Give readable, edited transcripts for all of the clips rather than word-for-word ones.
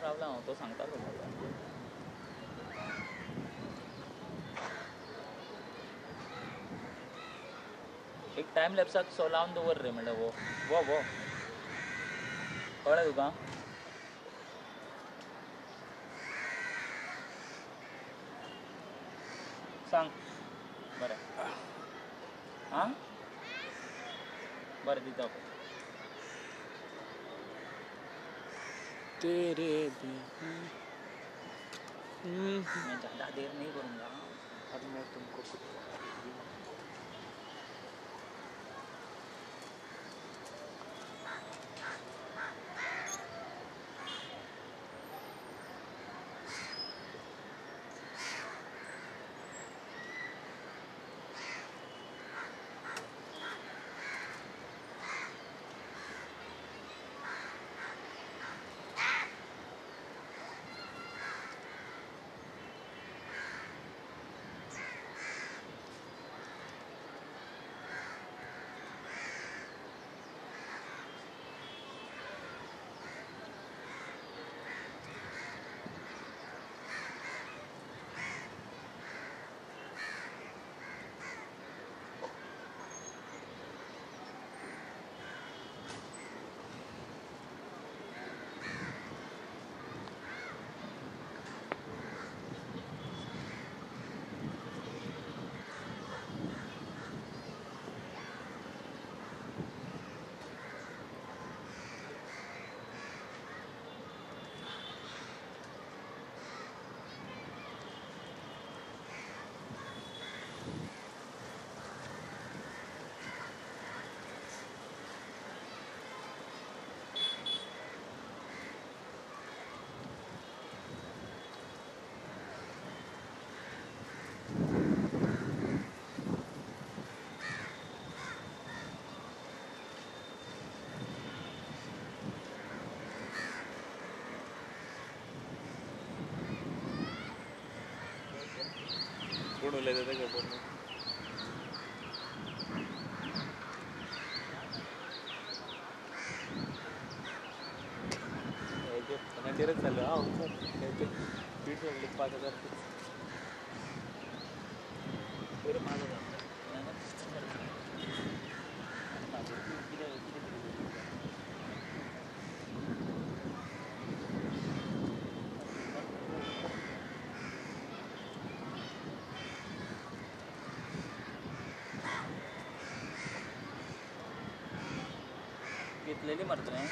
Problem हो तो सांगता तुम्हाला. एक टाइम लॅप्साक सो लावन दवर रे म्हणल्यार वो कळ्ळें तुका. सांग बरें आं बरें दिता पळय. तेरे मैं ज़्यादा देर नहीं करूँगा. अब मैं तुमको कोण उलयता तें खबर ना. हेजे फोनाचेरच चालू हा हेजे स्पीड सगळे 5000 बरं माझं झालं. घेतलेली मरे तुवें.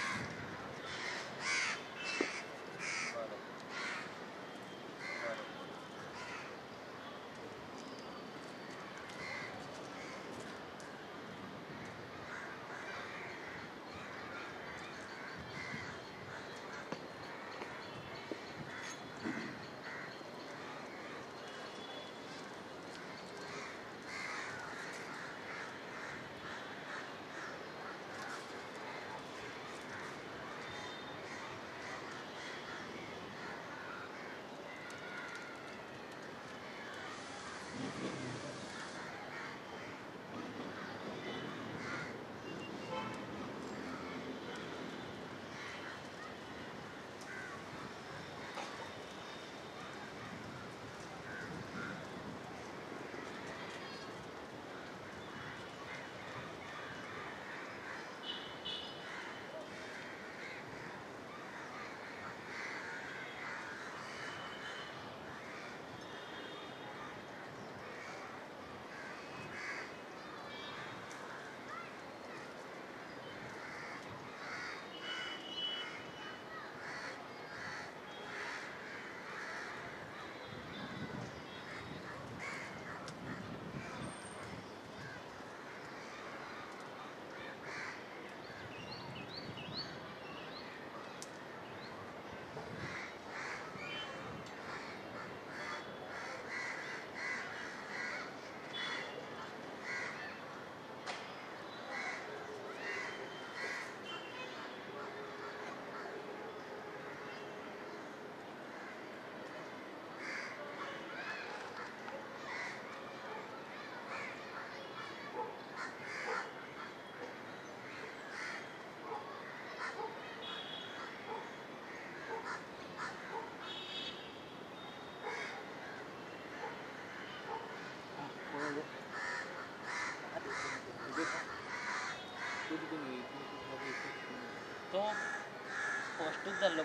बरं बरं.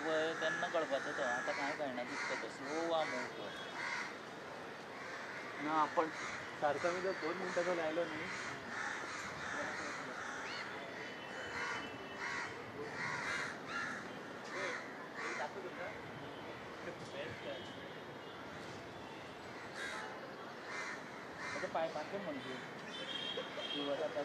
पळय तेन्ना कळपाचो तो आतां कांय कळना दिसता तो स्लो वा मूव तो ना आपण सारखा मी जर 2 मिनिटाचा लायलो न्ही ताच्या पायपाचें म्हणजे रिवर्स आतां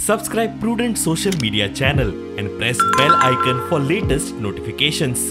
Subscribe Prudent Social Media channel and press bell icon for latest notifications.